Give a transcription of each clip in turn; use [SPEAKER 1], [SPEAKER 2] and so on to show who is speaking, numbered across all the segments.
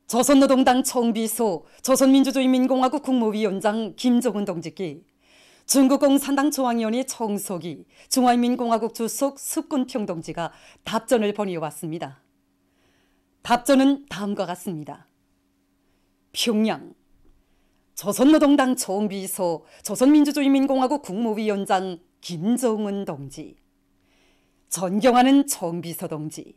[SPEAKER 1] 조선노동당 총비서 조선민주주의인민공화국 국무위원장 김정은 동지께 중국공산당 중앙위원회 총書記, 중화인민공화국 주석 석근평 동지가 답전을 보내왔습니다. 답전은 다음과 같습니다. 평양 조선노동당 총비서 조선민주주의인민공화국 국무위원장 김정은 동지, 존경하는 총비서 동지,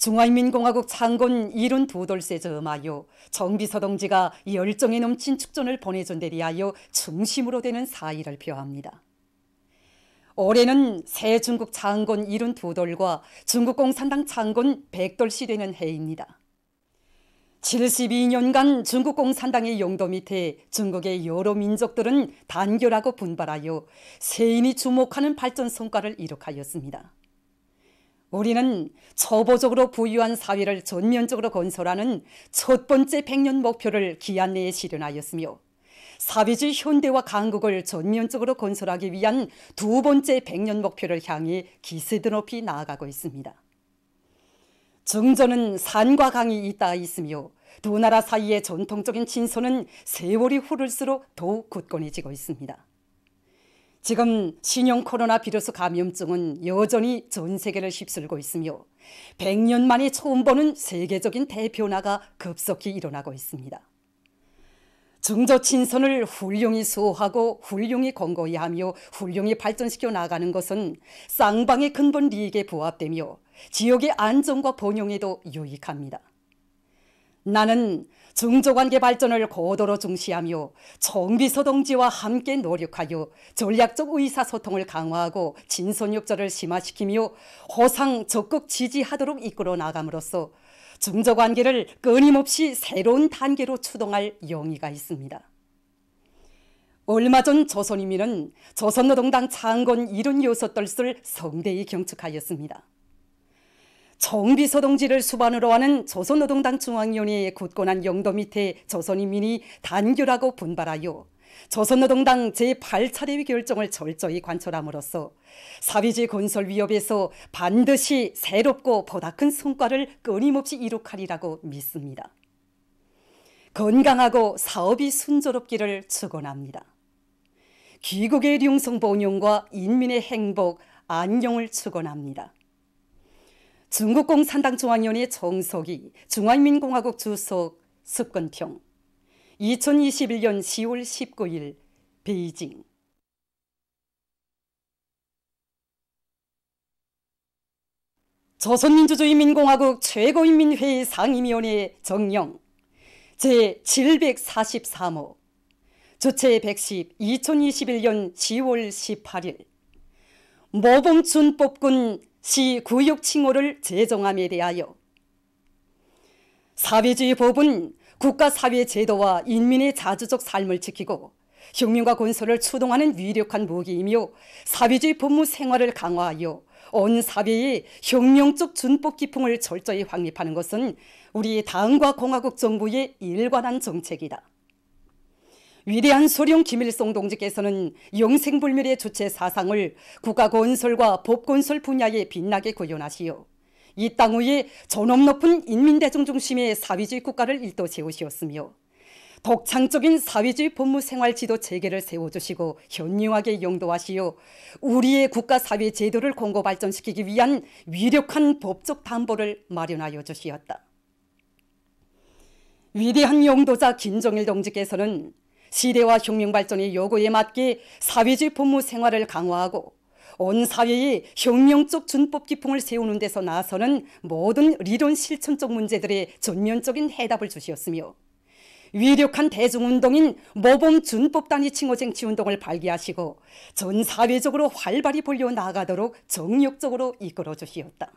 [SPEAKER 1] 중화인민공화국 창건 72돌세 점하여 총비서 동지가 열정에 넘친 축전을 보내준 데 대하여 중심으로 되는 사의를 표합니다. 올해는 새 중국 창건 72돌과 중국 공산당 창건 100돌시 되는 해입니다. 72년간 중국 공산당의 용도 밑에 중국의 여러 민족들은 단결하고 분발하여 세인이 주목하는 발전 성과를 이룩하였습니다. 우리는 초보적으로 부유한 사회를 전면적으로 건설하는 첫 번째 100년 목표를 기한 내에 실현하였으며, 사회주의 현대화 강국을 전면적으로 건설하기 위한 두 번째 100년 목표를 향해 기세드 높이 나아가고 있습니다. 중조는 산과 강이 잇따라 있으며 두 나라 사이의 전통적인 친선은 세월이 흐를수록 더욱 굳건해지고 있습니다. 지금 신형 코로나 비루스 감염증은 여전히 전 세계를 휩쓸고 있으며 100년 만에 처음 보는 세계적인 대변화가 급속히 일어나고 있습니다. 중조 친선을 훌륭히 수호하고 훌륭히 공고히 하며 훌륭히 발전시켜 나가는 것은 쌍방의 근본利益에 부합되며 지역의 안정과 번영에도 유익합니다. 나는 중조관계 발전을 고도로 중시하며 총비서 동지와 함께 노력하여 전략적 의사소통을 강화하고 친선역전을 심화시키며 호상 적극 지지하도록 이끌어 나감으로써 중조관계를 끊임없이 새로운 단계로 추동할 용의가 있습니다. 얼마 전 조선인민은 조선노동당 창건 76돌을 성대히 경축하였습니다. 총비서 동지를 수반으로 하는 조선노동당 중앙위원회의 굳건한 영도 밑에 조선인민이 단결하고 분발하여 조선노동당 제8차례의 결정을 철저히 관철함으로써 사회주의 건설 위협에서 반드시 새롭고 보다 큰 성과를 끊임없이 이룩하리라고 믿습니다. 건강하고 사업이 순조롭기를 축원합니다. 귀국의 융성 번영과 인민의 행복, 안녕을 축원합니다. 중국 공산당 중앙위원회 총書記, 중화인민공화국 주석 석근평 2021년 10월 19일 베이징. 조선민주주의인민공화국 최고인민회의 상임위원회 정령 제743호 주체 110 2021년 10월 18일 모범준법군 시 구역 칭호를 제정함에 대하여 사회주의 법은 국가사회 제도와 인민의 자주적 삶을 지키고 혁명과 건설을 추동하는 위력한 무기이며 사회주의 법무 생활을 강화하여 온 사회의 혁명적 준법 기풍을 철저히 확립하는 것은 우리 당과 공화국 정부의 일관한 정책이다. 위대한 소령 김일성 동지께서는 영생불멸의 주체 사상을 국가건설과 법건설 분야에 빛나게 구현하시어 이 땅 위에 존엄 높은 인민대중 중심의 사회주의 국가를 일도 세우시었으며 독창적인 사회주의 법무생활 지도 체계를 세워주시고 현명하게 용도하시어 우리의 국가사회 제도를 공고 발전시키기 위한 위력한 법적 담보를 마련하여 주시었다. 위대한 용도자 김정일 동지께서는 시대와 혁명 발전의 요구에 맞게 사회주의 법무 생활을 강화하고 온 사회의 혁명적 준법 기풍을 세우는 데서 나서는 모든 리론 실천적 문제들의 전면적인 해답을 주시었으며 위력한 대중운동인 모범 준법단위 칭호 쟁취 운동을 발기하시고 전 사회적으로 활발히 벌려 나가도록 정력적으로 이끌어 주시었다.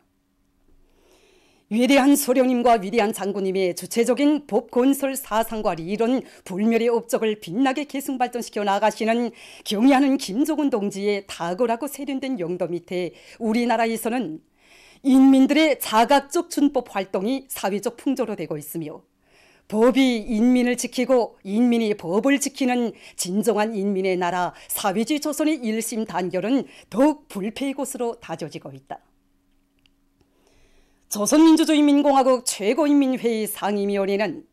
[SPEAKER 1] 위대한 소령님과 위대한 장군님의 주체적인 법건설 사상과 이런 불멸의 업적을 빛나게 계승 발전시켜 나가시는 경의하는 김정은 동지의 탁월하고 세련된 용도 밑에 우리나라에서는 인민들의 자각적 준법 활동이 사회적 풍조로 되고 있으며 법이 인민을 지키고 인민이 법을 지키는 진정한 인민의 나라 사회주의 조선의 일심 단결은 더욱 불패의 곳으로 다져지고 있다. 조선민주주의인민공화국 최고인민회의 상임위원회는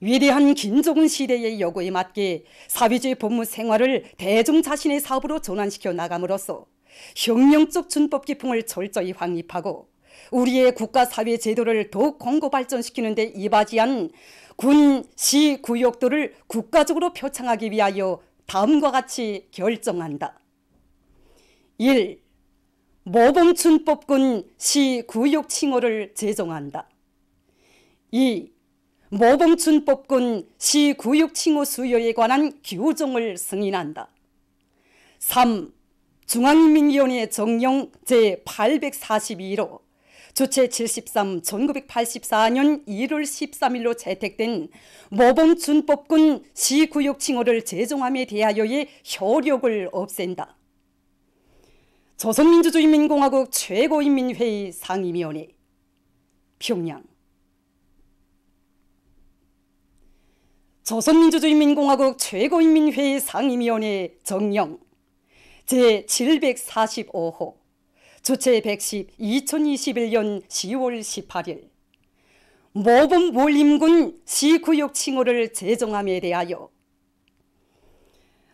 [SPEAKER 1] 위대한 김정은 시대의 요구에 맞게 사회주의 법무 생활을 대중 자신의 사업으로 전환시켜 나감으로써 혁명적 준법 기풍을 철저히 확립하고 우리의 국가 사회 제도를 더욱 공고 발전시키는 데 이바지한 군, 시, 구역도를 국가적으로 표창하기 위하여 다음과 같이 결정한다. 1. 모범준법군 시, 구역 칭호를 제정한다. 2. 모범준법군 시, 구역 칭호 수요에 관한 규정을 승인한다. 3. 중앙인민위원회 정령 제842로 주체 73 1984년 1월 13일로 채택된 모범준법군 시구역 칭호를 제정함에 대하여의 효력을 없앤다. 조선민주주의인민공화국 최고인민회의 상임위원회 평양. 조선민주주의인민공화국 최고인민회의 상임위원회 정령 제745호 주체 110 2021년 10월 18일 모범 월림군 시구역 칭호를 제정함에 대하여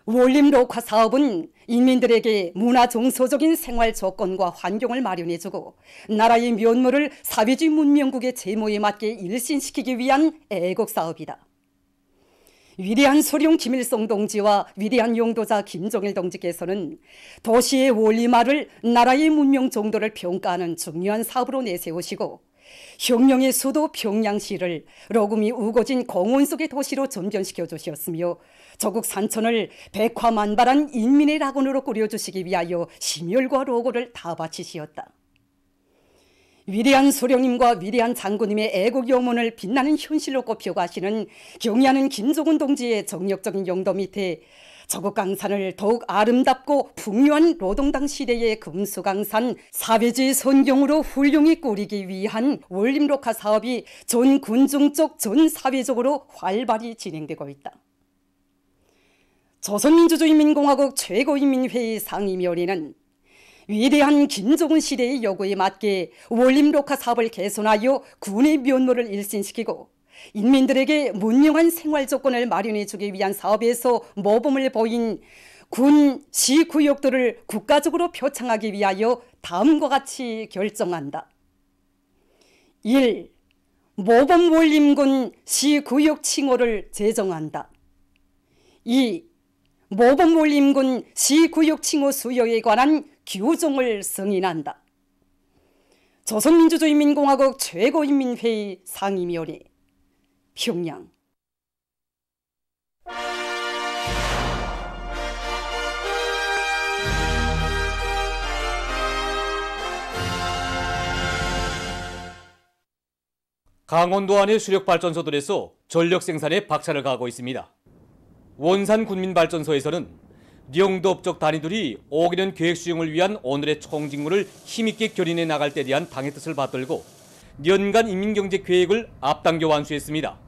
[SPEAKER 1] 월림 녹화 사업은 인민들에게 문화정서적인 생활 조건과 환경을 마련해주고 나라의 면모를 사회주의 문명국의 제모에 맞게 일신시키기 위한 애국사업이다. 위대한 소룡 김일성 동지와 위대한 용도자 김정일 동지께서는 도시의 원리말을 나라의 문명 정도를 평가하는 중요한 사업으로 내세우시고 혁명의 수도 평양시를 로금이 우거진 공원 속의 도시로 전변시켜 주셨으며 조국 산천을 백화만발한 인민의 낙원으로 꾸려주시기 위하여 심혈과 로고를 다 바치시었다. 위대한 소령님과 위대한 장군님의 애국 영혼을 빛나는 현실로 꼽혀가시는 경의하는 김정은 동지의 정력적인 용도 밑에 조국 강산을 더욱 아름답고 풍요한 노동당 시대의 금수강산 사회주의 선경으로 훌륭히 꾸리기 위한 월림록화 사업이 전 군중적 전 사회적으로 활발히 진행되고 있다. 조선민주주의인민공화국 최고인민회의 상임위원회는 위대한 김정은 시대의 요구에 맞게 월림록화 사업을 개선하여 군의 면모를 일신시키고 인민들에게 문명한 생활 조건을 마련해주기 위한 사업에서 모범을 보인 군, 시, 구역도를 국가적으로 표창하기 위하여 다음과 같이 결정한다. 1. 모범 월림군 시, 구역 칭호를 제정한다. 2. 모범 월림군 시, 구역 칭호 수요에 관한 규정을 승인한다. 조선민주주의인민공화국 최고인민회의 상임위원회 평양.
[SPEAKER 2] 강원도 안의 수력발전소들에서 전력 생산에 박차를 가하고 있습니다. 원산군민발전소에서는 영도업적 단위들이 오기는 계획 수행을 위한 오늘의 총직무를 힘있게 결인해 나갈 때 대한 당의 뜻을 받들고 연간 인민경제 계획을 앞당겨 완수했습니다.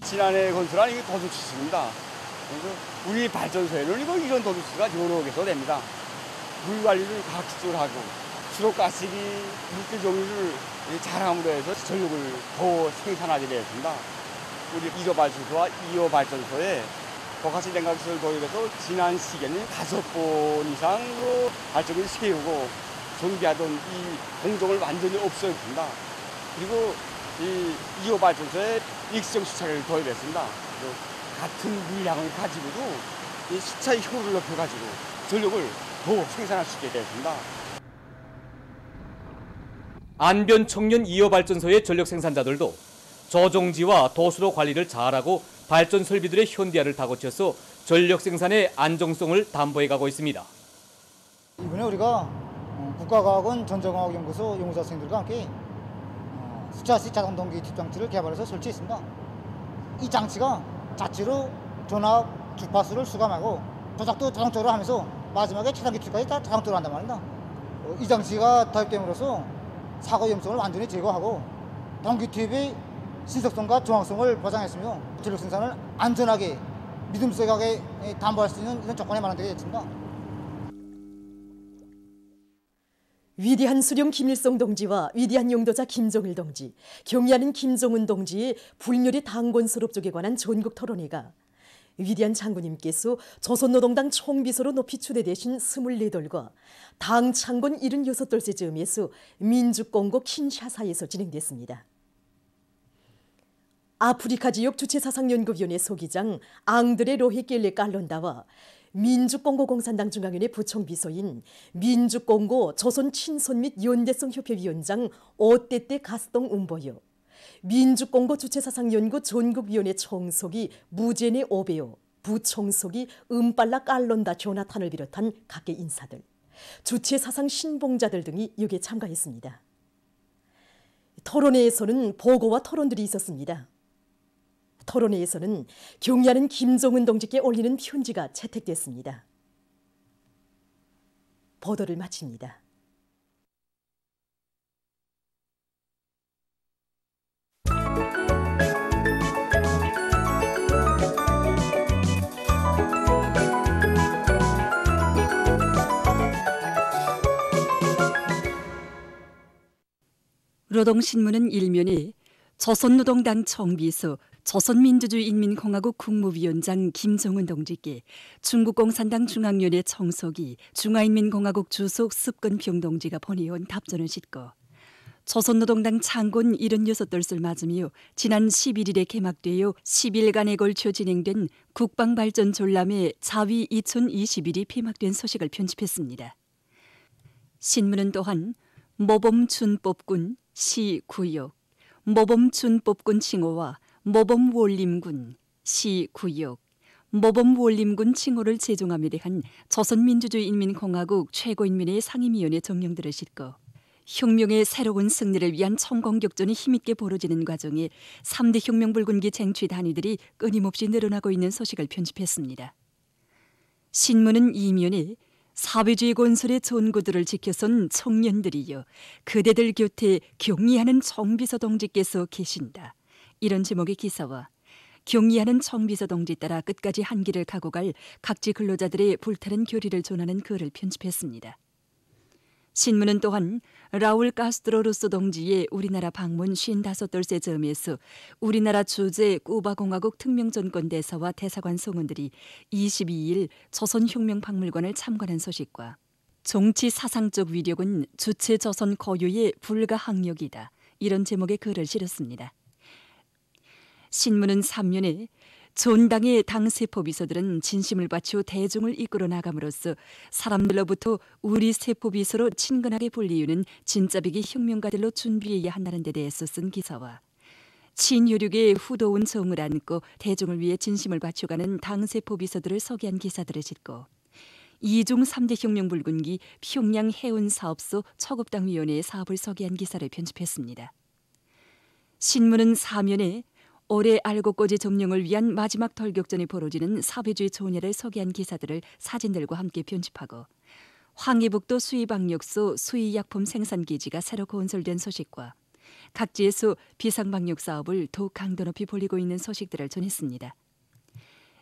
[SPEAKER 3] 지난해 건설한 이게 도둑치수입니다. 그래서 우리 발전소에는 이런 도둑치수가 여러 개서 됩니다. 물 관리를 과학적으로 하고 수로가스기 물질 종류를 잘함으로 해서 전력을 더 생산하게 되었습니다. 우리 1호 발전소와 2호 발전소에 고가스 냉각시설 도입해서 지난 시기에는 5번 이상으로 발전을 시켜오고 존비하던 이 공정을 완전히 없애었습니다. 그리고 이 2호 발전소에 익수형 수차를 도입했습니다. 같은 물량을 가지고도 이 수차의 효율을 높여가지고 전력을 더 생산할 수 있게 되었습니다.
[SPEAKER 2] 안변 청년 2호 발전소의 전력 생산자들도 조종지와 도수로 관리를 잘하고 발전 설비들의 현대화를 다고쳐서 전력 생산의 안정성을 담보해가고 있습니다.
[SPEAKER 4] 이번에 우리가 국가과학원 전자공학연구소 연구자생들과 함께 수차식 자동동기 팁장치를 개발해서 설치했습니다. 이 장치가 자체로 전압, 주파수를 수감하고 조작도 자동적으로 하면서 마지막에 차단기 팁까지 다 자동적으로 한단 말입니다. 이 장치가 도입됨으로써 사고 위험성을 완전히 제거하고 동기 팁의 신속성과 정확성을 보장했으며 전력 생산을 안전하게 믿음직하게 담보할 수 있는 이런 조건이 마련되게 됐습니다.
[SPEAKER 5] 위대한 수령 김일성 동지와 위대한 용도자 김정일 동지, 경의하는 김정은 동지의 불멸의 당권 수립족에 관한 전국 토론회가 위대한 장군님께서 조선노동당 총비서로 높이 추대되신 24돌과 당 창건 76돌째 즈음에서 민주공고 킨샤사에서 진행됐습니다. 아프리카 지역 주체사상연구위원회 소기장 앙드레 로헤켈레 깔론다와 민주공고 공산당 중앙위원회 부총비서인 민주공고 조선 친손 및 연대성 협회위원장 오떼떼 가스동 운보요, 민주공고 주체사상연구 전국위원회 총석이 무제네 오베요, 부총석이 음빨라 깔론다 조나탄을 비롯한 각계 인사들, 주체사상 신봉자들 등이 여기에 참가했습니다. 토론회에서는 보고와 토론들이 있었습니다. 토론회에서는 경의하는 김정은 동지께 올리는 편지가 채택됐습니다. 보도를 마칩니다.
[SPEAKER 1] 노동신문은 일면에 조선노동당 총비서 조선민주주의인민공화국 국무위원장 김정은 동지께 중국공산당 중앙위원회 총석이 중화인민공화국 주석 습건평 동지가 보내온 답전을 싣고 조선노동당 창건 76돌을 맞으며 지난 11일에 개막되어 10일간에 걸쳐 진행된 국방발전 졸람회 자위 2021이 폐막된 소식을 편집했습니다. 신문은 또한 모범준법군 시구역, 모범준법군 칭호와 모범원림군 시구역, 모범원림군 칭호를 제정함에 대한 조선민주주의인민공화국 최고인민회의 상임위원회 정령들을 싣고 혁명의 새로운 승리를 위한 총공격전이 힘있게 벌어지는 과정에 3대 혁명불군기 쟁취 단위들이 끊임없이 늘어나고 있는 소식을 편집했습니다. 신문은 이면에 사회주의 건설의 전구들을 지켜선 청년들이여 그대들 곁에 경의하는 총비서 동지께서 계신다, 이런 제목의 기사와 경의하는 총비서 동지 따라 끝까지 한 길을 가고 갈 각지 근로자들의 불타는 교리를 전하는 글을 편집했습니다. 신문은 또한 라울 카스트로 루소 동지의 우리나라 방문 55돌째 즈음에서 우리나라 주재 쿠바공화국 특명전권 대사와 대사관 성원들이 22일 조선혁명박물관을 참관한 소식과 정치 사상적 위력은 주체 조선 고유의 불가항력이다, 이런 제목의 글을 실었습니다. 신문은 3면에 존당의 당세포 비서들은 진심을 바치고 대중을 이끌어 나감으로써 사람들로부터 우리 세포 비서로 친근하게 볼 이유는 진짜배기 혁명가들로 준비해야 한다는 데 대해서 쓴 기사와 친유륙의 후도운 정을 안고 대중을 위해 진심을 바쳐가는 당세포 비서들을 소개한 기사들을 싣고 이중 3대 혁명불군기 평양 해운사업소 초급당위원회의 사업을 소개한 기사를 편집했습니다. 신문은 4면에 올해 알곡고지 점령을 위한 마지막 돌격전이 벌어지는 사회주의 초년을 소개한 기사들을 사진들과 함께 편집하고 황해북도 수의방역소 수의약품 생산기지가 새로 건설된 소식과 각지에서 비상방역 사업을 더욱 강도 높이 벌이고 있는 소식들을 전했습니다.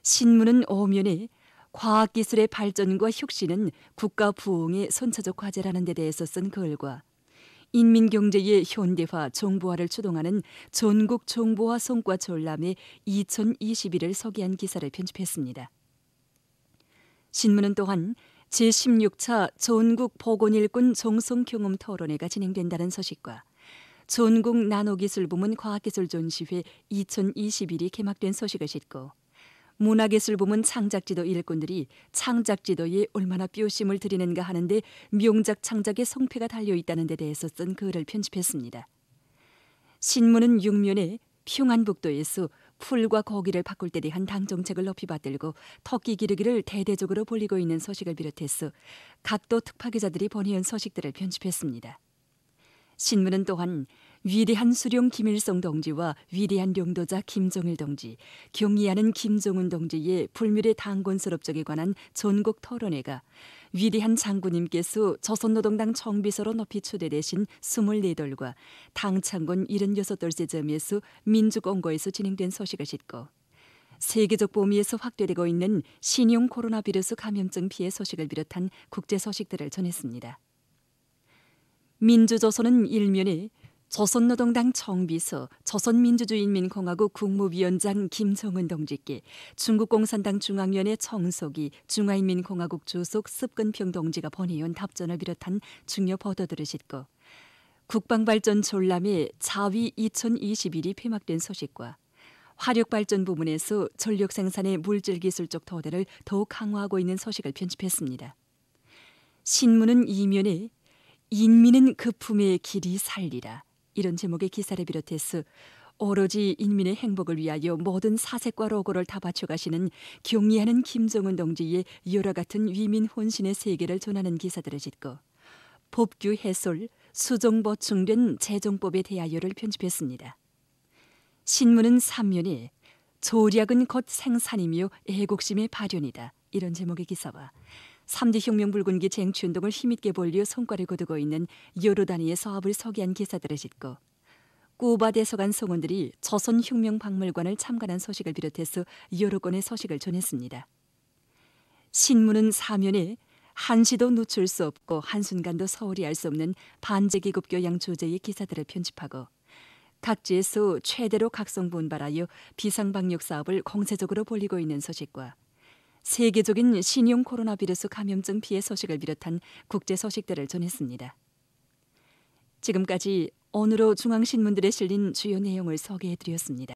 [SPEAKER 1] 신문은 5면에 과학기술의 발전과 혁신은 국가 부흥의 선차적 과제라는 데 대해서 쓴 글과 인민경제의 현대화, 정보화를 추동하는 전국 정보화 성과 전람회 2021을 소개한 기사를 편집했습니다. 신문은 또한 제16차 전국 보건일꾼 정성경험 토론회가 진행된다는 소식과 전국 나노기술부문 과학기술전시회 2021이 개막된 소식을 싣고 문화예술부문 창작지도 일꾼들이 창작지도에 얼마나 뼈심을 들이는가 하는데 명작 창작의 성패가 달려있다는 데 대해서 쓴 글을 편집했습니다. 신문은 6면에 평안북도에서 풀과 고기를 바꿀 때 대한 당정책을 높이 받들고 토끼 기르기를 대대적으로 벌이고 있는 소식을 비롯해서 각도 특파기자들이 보내온 소식들을 편집했습니다. 신문은 또한 위대한 수령 김일성 동지와 위대한 용도자 김정일 동지, 경의하는 김정은 동지의 불멸의 당권 수립적에 관한 전국 토론회가 위대한 장군님께서 조선노동당 총비서로 높이 추대되신 24돌과 당 창건 76돌째 즈음에서 민주공고에서 진행된 소식을 싣고 세계적 범위에서 확대되고 있는 신형 코로나 바이러스 감염증 피해 소식을 비롯한 국제 소식들을 전했습니다.
[SPEAKER 6] 민주조선은 일면에 조선노동당 정비서 조선민주주의인민공화국 국무위원장 김정은 동지께 중국공산당 중앙위원회 정석이 중화인민공화국 주석 습근평 동지가 보내온 답전을 비롯한 중요 보도들을 싣고 국방발전 전람회 자위 2021이 폐막된 소식과 화력발전 부문에서 전력생산의 물질기술적 토대를 더욱 강화하고 있는 소식을 편집했습니다. 신문은 이면에 인민은 그 품의 길이 살리라 이런 제목의 기사를 비롯해서 오로지 인민의 행복을 위하여 모든 사색과 로고를 다 바쳐가시는 경의하는 김정은 동지의 여러 같은 위민 혼신의 세계를 전하는 기사들을 짓고 법규 해설, 수정 보충된 재정법에 대하여를 편집했습니다. 신문은 3면에 조략은 곧 생산이며 애국심의 발현이다 이런 제목의 기사와 3대 혁명 불군기 쟁취운동을 힘있게 벌려 성과를 거두고 있는 여러 단위의 사업을 소개한 기사들을 짓고 꾸바 대서관 성원들이 조선혁명박물관을 참관한 소식을 비롯해서 여러 건의 소식을 전했습니다. 신문은 4면에 한시도 놓칠 수 없고 한순간도 소홀히 할 수 없는 반제기급 교양 주제의 기사들을 편집하고 각지에서 최대로 각성분발하여 비상방역 사업을 공세적으로 벌이고 있는 소식과 세계적인 신형 코로나 바이러스 감염증 피해 소식을 비롯한 국제 소식들을 전했습니다. 지금까지 오늘로 중앙신문들에 실린 주요 내용을 소개해드렸습니다.